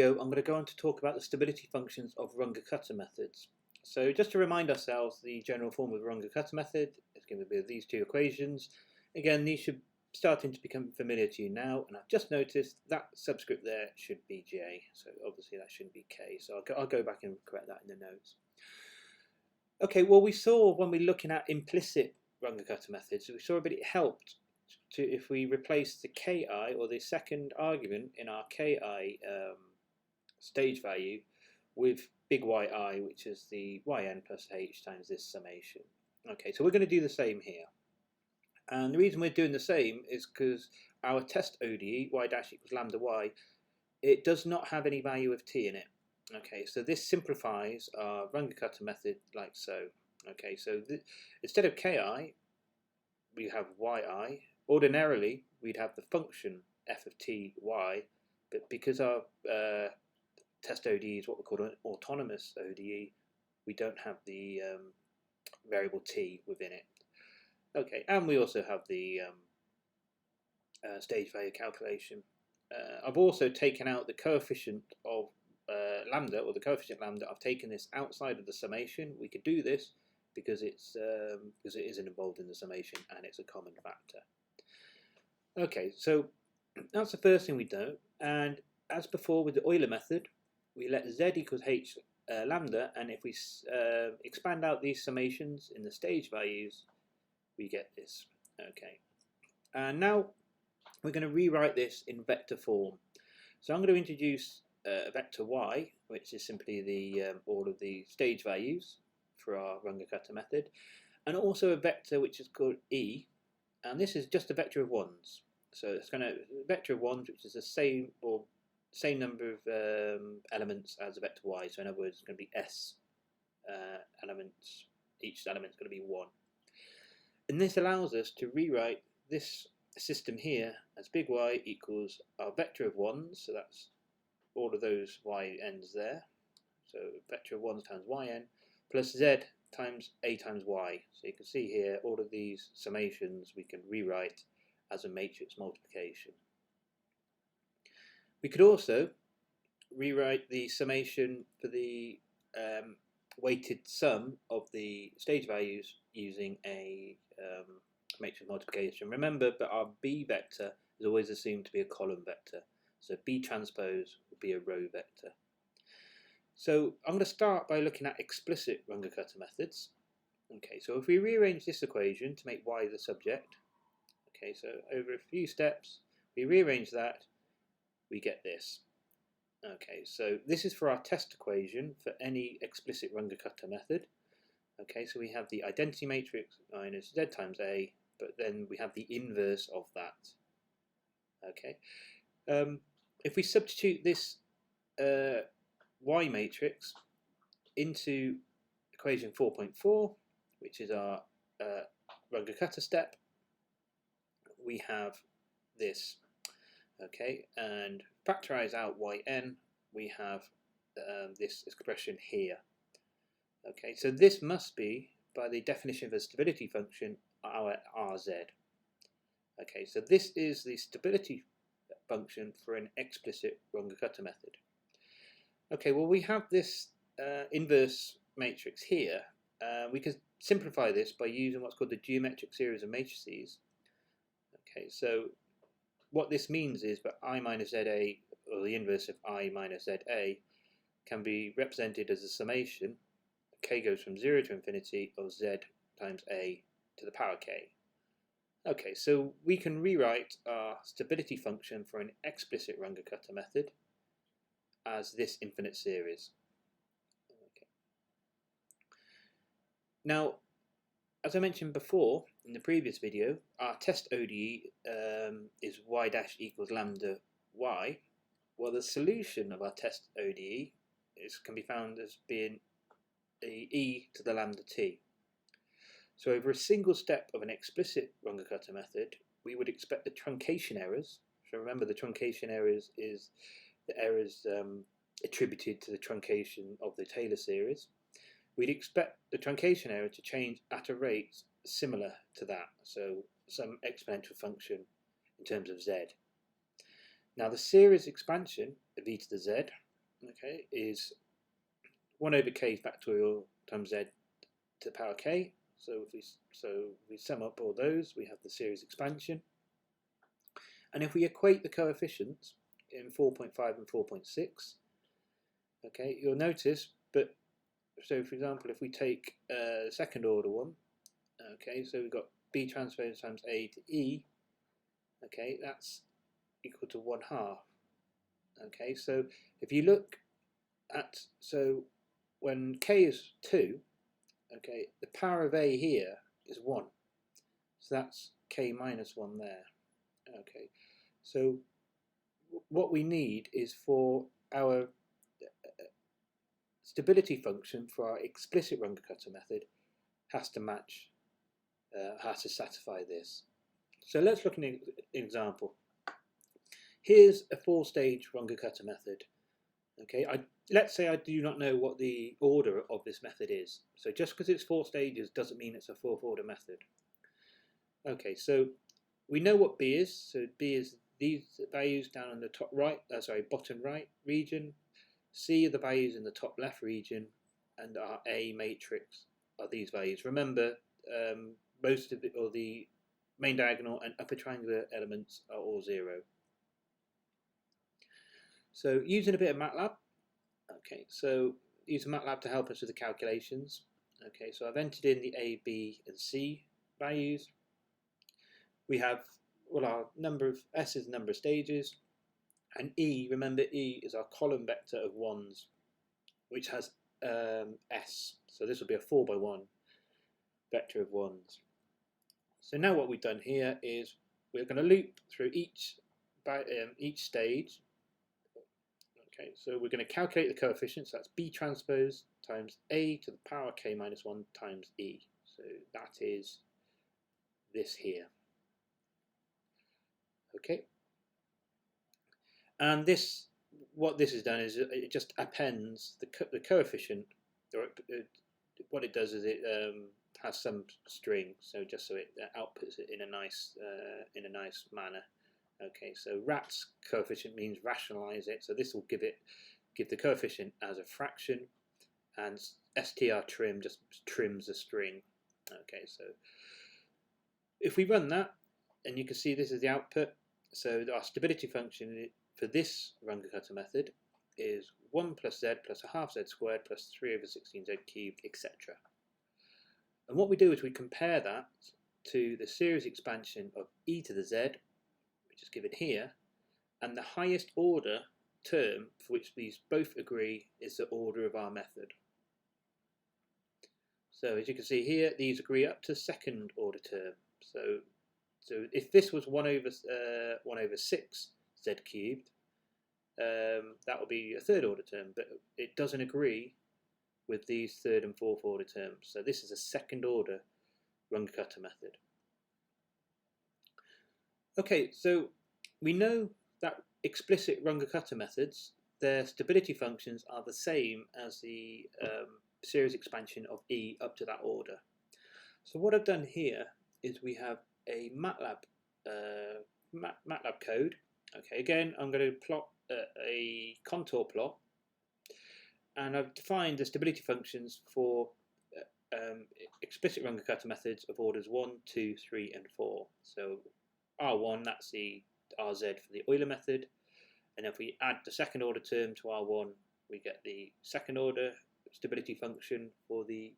I'm going to go on to talk about the stability functions of Runge-Kutta methods. So just to remind ourselves, the general form of the Runge-Kutta method is going to be these two equations. Again, these should starting to become familiar to you now, and I've just noticed that subscript there should be J, so obviously that shouldn't be K, so I'll go back and correct that in the notes. Okay, well, we saw when we're looking at implicit Runge-Kutta methods, we saw a bit it helped to if we replace the Ki, or the second argument in our Ki stage value, with big Yi, which is the Yn plus H times this summation. Okay, so we're going to do the same here. And the reason we're doing the same is because our test ODE, y dash equals lambda y, it does not have any value of t in it. Okay, so this simplifies our Runge-Kutta method like so. Okay, so instead of Ki, we have Yi. Ordinarily, we'd have the function f of t, y, but because our test ODE is what we call an autonomous ODE, we don't have the variable t within it. Okay, and we also have the stage value calculation. I've also taken out the coefficient of lambda, or the coefficient lambda. I've taken this outside of the summation. We could do this because it isn't involved in the summation and it's a common factor. Okay, so that's the first thing we do, and as before with the Euler method, we let z equals h lambda, and if we expand out these summations in the stage values, we get this. Okay, and now we're going to rewrite this in vector form. So I'm going to introduce a vector y, which is simply the all of the stage values for our Runge-Kutta method, and also a vector which is called e, and this is just a vector of ones. So it's going to vector of ones, which is the same number of elements as a vector y. So in other words, it's going to be s elements. Each element is going to be 1. And this allows us to rewrite this system here as big Y equals our vector of 1s, so that's all of those Yns there. So vector of 1s times Yn plus Z times A times Y. So you can see here all of these summations we can rewrite as a matrix multiplication. We could also rewrite the summation for the weighted sum of the stage values using a matrix multiplication. Remember that our B vector is always assumed to be a column vector, so B transpose will be a row vector. So I'm going to start by looking at explicit Runge-Kutta methods. Okay, so if we rearrange this equation to make y the subject, okay, so over a few steps we rearrange that, we get this. Okay, so this is for our test equation for any explicit Runge-Kutta method. Okay, so we have the identity matrix minus z times a, but then we have the inverse of that. Okay, if we substitute this y matrix into equation 4.4, which is our Runge-Kutta step, we have this. Okay, and factorize out yn, we have this expression here. Okay, so this must be, by the definition of a stability function, our Rz. Okay, so this is the stability function for an explicit Runge-Kutta method. Okay, well, we have this inverse matrix here. We can simplify this by using what's called the geometric series of matrices. Okay, so what this means is that I minus ZA, or the inverse of I minus ZA, can be represented as a summation. K goes from 0 to infinity of Z times A to the power K. Okay, so we can rewrite our stability function for an explicit Runge-Kutta method as this infinite series. Okay. Now, as I mentioned before in the previous video, our test ODE is y dash equals lambda y. Well, the solution of our test ODE can be found as being e to the lambda t. So over a single step of an explicit Runge-Kutta method, we would expect the truncation errors. So remember, the truncation errors is the errors attributed to the truncation of the Taylor series. We'd expect the truncation error to change at a rate similar to that, so some exponential function in terms of z. Now the series expansion of e to the z okay, is 1 over k factorial times z to the power k. So we sum up all those, we have the series expansion. And if we equate the coefficients in 4.5 and 4.6, okay, you'll notice, but so for example, if we take second order one, okay, so we've got b transpose times a to e, okay, that's equal to 1/2. Okay, so if you look at, so when k is 2, okay, the power of a here is 1. So that's k minus 1 there. Okay, so what we need is for our stability function for our explicit Runge-Kutta method has to match, has to satisfy this. So let's look at an example. Here's a 4-stage Runge-Kutta method. Okay, let's say I do not know what the order of this method is. So just because it's 4 stages doesn't mean it's a 4th order method. Okay, so we know what B is. So B is these values down in the top right, bottom right region. C are the values in the top left region, and our A matrix are these values. Remember, most of the main diagonal and upper triangular elements are all 0. So using a bit of MATLAB, okay, so using MATLAB to help us with the calculations. Okay, so I've entered in the A, B, and C values. We have, well, our number of S is the number of stages, and E, remember E is our column vector of 1s, which has S. So this will be a 4×1 vector of 1s. So now what we've done here is we're going to loop through each stage. Okay, so we're going to calculate the coefficients. That's B transpose times A to the power k minus 1 times E. So that is this here. Okay, and this, what this has done is it just appends the coefficient, or what it does is it has some string, so just so it outputs it in a nice manner. Okay, so RAT's coefficient means rationalize it, so this will give the coefficient as a fraction, and strtrim just trims a string. Okay, so if we run that, and you can see this is the output, so our stability function for this Runge-Kutta method is 1 plus z plus 1/2 z squared plus 3 over 16 z cubed, etc. And what we do is we compare that to the series expansion of e to the z, which is given here, and the highest order term for which these both agree is the order of our method. So as you can see here, these agree up to second order term. So if this was 1 over 6 z cubed, that would be a third order term, but it doesn't agree with these third and fourth order terms. So this is a second order Runge-Kutta method. Okay, so we know that explicit Runge-Kutta methods, their stability functions are the same as the series expansion of E up to that order. So what I've done here is we have a MATLAB code. Okay, again, I'm going to plot a contour plot, and I've defined the stability functions for explicit Runge-Kutta methods of orders 1, 2, 3, and 4. So R1, that's the RZ for the Euler method, and if we add the second order term to R1, we get the second order stability function for the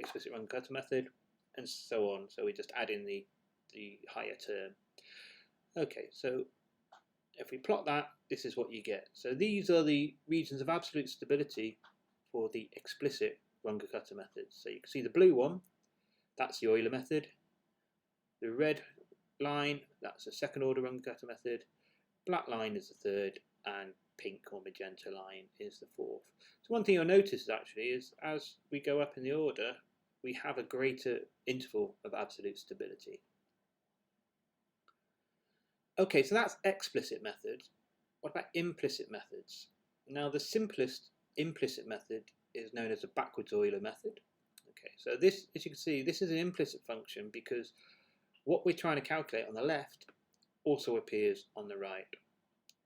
explicit Runge-Kutta method, and so on. So we just add in the higher term. Okay, so if we plot that, this is what you get. So these are the regions of absolute stability for the explicit Runge-Kutta methods. So you can see the blue one, that's the Euler method. The red line, that's the second order Runge-Kutta method. Black line is the third, and pink or magenta line is the fourth. So one thing you'll notice actually is as we go up in the order, we have a greater interval of absolute stability. Okay, so that's explicit methods. What about implicit methods? Now the simplest implicit method is known as the backwards Euler method. Okay, so this, as you can see, this is an implicit function because what we're trying to calculate on the left also appears on the right.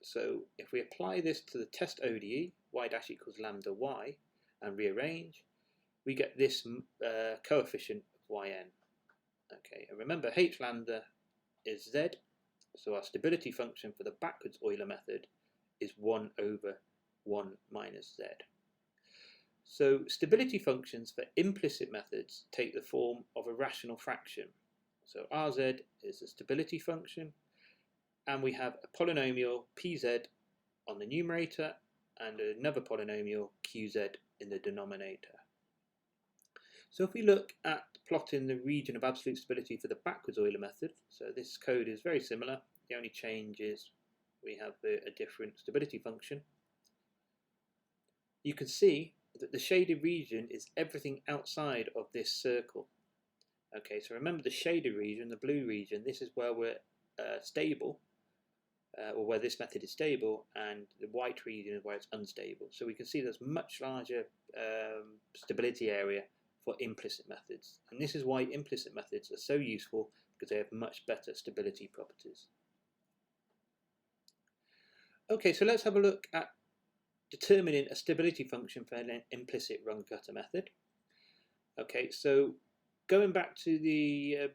So if we apply this to the test ODE, y dash equals lambda y, and rearrange, we get this coefficient of yn. Okay, and remember h lambda is z, so our stability function for the backwards Euler method is 1 over 1 minus z. So stability functions for implicit methods take the form of a rational fraction. So Rz is the stability function, and we have a polynomial Pz on the numerator and another polynomial Qz in the denominator. So if we look at plotting the region of absolute stability for the backwards Euler method, so this code is very similar. The only change is we have a different stability function. You can see that the shaded region is everything outside of this circle. Okay, so remember the shaded region, the blue region, this is where we're stable, or where this method is stable, and the white region is where it's unstable. So we can see there's much larger stability area for implicit methods. And this is why implicit methods are so useful, because they have much better stability properties. Okay, so let's have a look at determining a stability function for an implicit Runge-Kutta method. Okay, so going back to the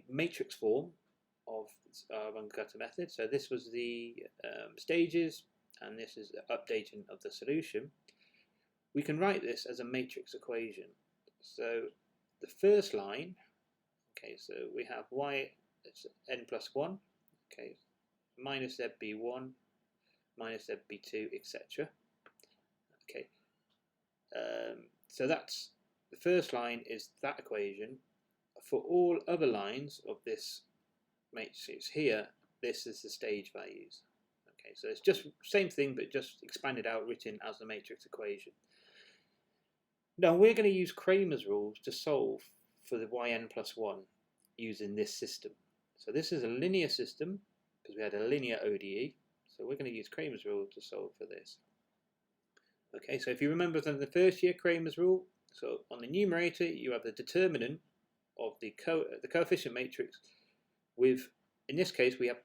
matrix form of Runge-Kutta method, so this was the stages, and this is the updating of the solution. We can write this as a matrix equation. So the first line, okay, so we have y, it's n plus 1, okay, minus zb1, minus zb2, etc. Okay, so that's the first line is that equation. For all other lines of this matrix here, this is the stage values. Okay, so it's just same thing, but just expanded out, written as the matrix equation. Now we're going to use Cramer's rules to solve for the yn plus 1 using this system. So this is a linear system because we had a linear ODE. So we're going to use Cramer's rule to solve for this. Okay, so if you remember from the first year Cramer's rule, so on the numerator you have the determinant of the coefficient matrix with, in this case we have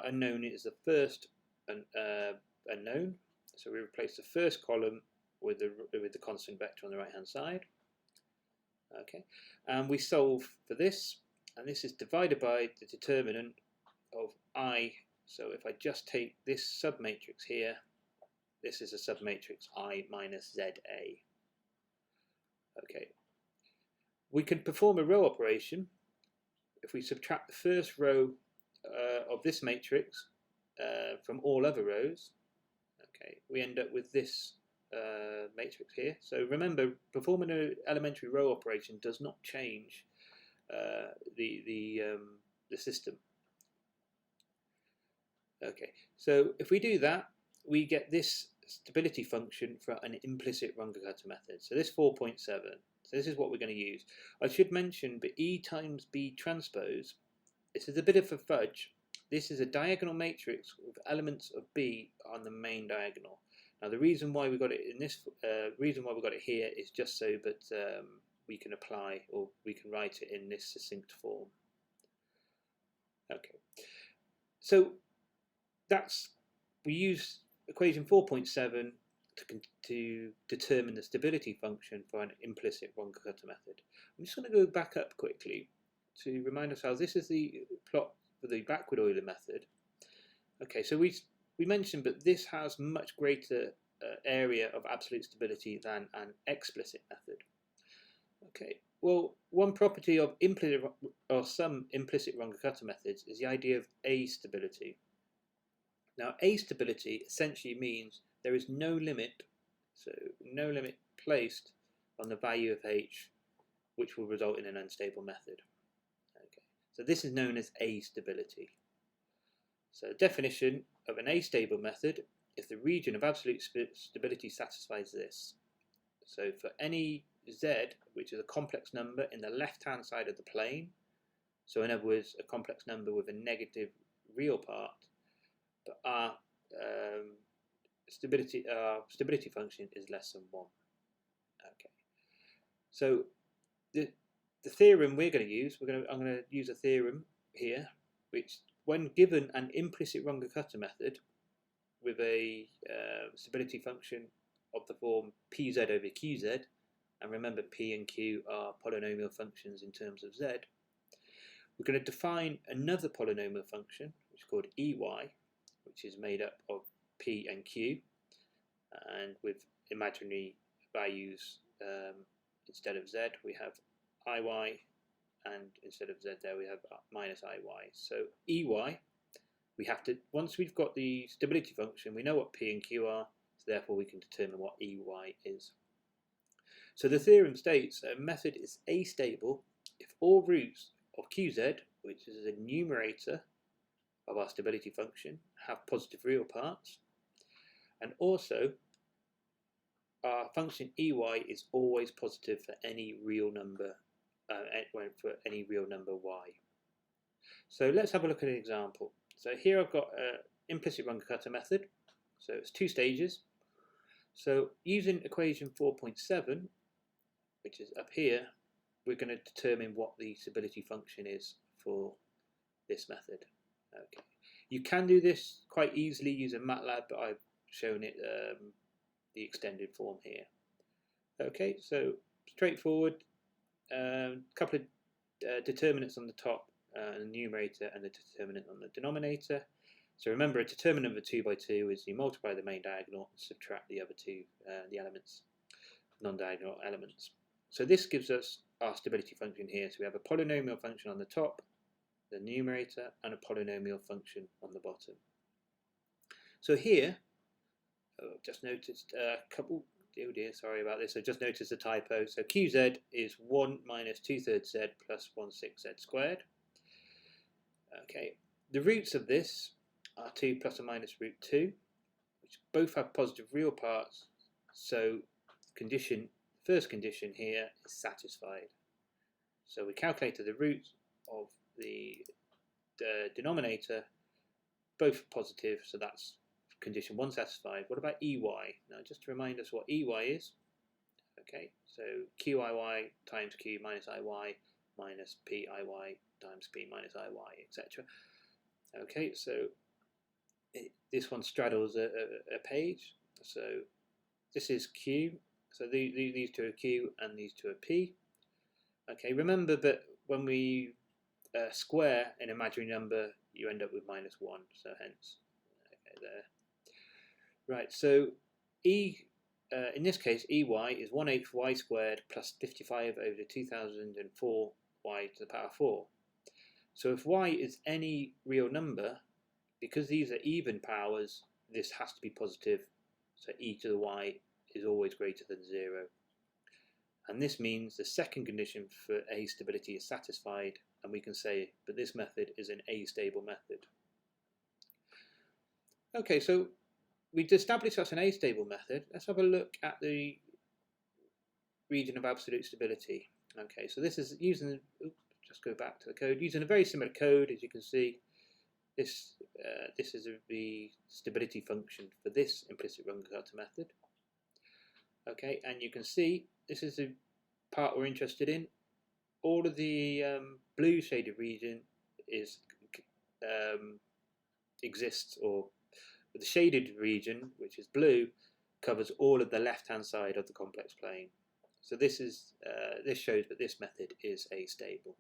unknown is the first unknown. So we replace the first column with the constant vector on the right hand side. Okay, and we solve for this, and this is divided by the determinant of I. So if I just take this submatrix here, this is a submatrix I minus ZA. Okay, we can perform a row operation. If we subtract the first row of this matrix from all other rows, okay, we end up with this matrix here. So remember, performing an elementary row operation does not change the system. Okay, so if we do that, we get this stability function for an implicit Runge-Kutta method. So this 4.7. So this is what we're going to use. I should mention, but E times B transpose, this is a bit of a fudge. This is a diagonal matrix with elements of B on the main diagonal. Now the reason why we got it in this, reason why we got it here is just so that we can apply, or we can write it in this succinct form. Okay, so we use equation 4.7 to determine the stability function for an implicit Runge-Kutta method. I'm just going to go back up quickly to remind ourselves this is the plot for the backward Euler method. Okay, so we mentioned, but this has much greater area of absolute stability than an explicit method. Okay, well, one property of implicit or some implicit Runge-Kutta methods is the idea of astability. Now, astability essentially means there is no limit, so no limit placed on the value of h, which will result in an unstable method. Okay, so this is known as astability. So definition of an astable method is the region of absolute stability satisfies this. So for any z, which is a complex number in the left-hand side of the plane, so in other words, a complex number with a negative real part, but our stability function is less than 1. Okay, so the theorem we're going to use, I'm going to use a theorem here, which when given an implicit Runge-Kutta method, with a stability function of the form pz over qz, and remember p and q are polynomial functions in terms of z, we're going to define another polynomial function, which is called ey, which is made up of p and q, and with imaginary values instead of z, we have iy, and instead of z there we have minus iy. So ey, we have to, once we've got the stability function, we know what p and q are, so therefore we can determine what ey is. So the theorem states a method is astable if all roots of qz, which is the numerator of our stability function, have positive real parts, and also our function ey is always positive for any real number, for any real number y. So let's have a look at an example. So here I've got an implicit Runge-Kutta method. So it's 2 stages. So using equation 4.7, which is up here, we're going to determine what the stability function is for this method. Okay. You can do this quite easily using MATLAB, but I've shown it the extended form here. Okay, so straightforward. Couple of determinants on the top, the numerator, and the determinant on the denominator. So remember, a determinant of a 2 by 2 is you multiply the main diagonal and subtract the other two, the elements, non-diagonal elements. So this gives us our stability function here. So we have a polynomial function on the top, the numerator, and a polynomial function on the bottom. So here, just noticed a couple, oh dear, sorry about this, I just noticed a typo. So qz is 1 minus 2/3 z plus 1/6 z squared. Okay, the roots of this are 2 plus or minus root 2, which both have positive real parts. So first condition here is satisfied. So we calculated the roots of the denominator, both positive, so that's condition 1 satisfied. What about ey? Now just to remind us what ey is. Okay, so qiy times q minus iy minus piy times p minus iy, etc. Okay, so this one straddles a page. So this is q. So these two are q and these two are p. Okay, remember that when we square an imaginary number, you end up with -1. So hence, okay, there. Right. So in this case, ey is 1/8 y squared plus 55 over 2004 y to the power 4. So if y is any real number, because these are even powers, this has to be positive. So e to the y is always greater than 0. And this means the second condition for astability is satisfied, and we can say that this method is an astable method. Okay, so we've established that's an astable method. Let's have a look at the region of absolute stability. Okay, so this is using, just go back to the code, using a very similar code. As you can see, this is the stability function for this implicit Runge-Kutta method. Okay, and you can see this is the part we're interested in. All of the blue shaded region exists, or the shaded region, which is blue, covers all of the left-hand side of the complex plane. So this shows that this method is astable.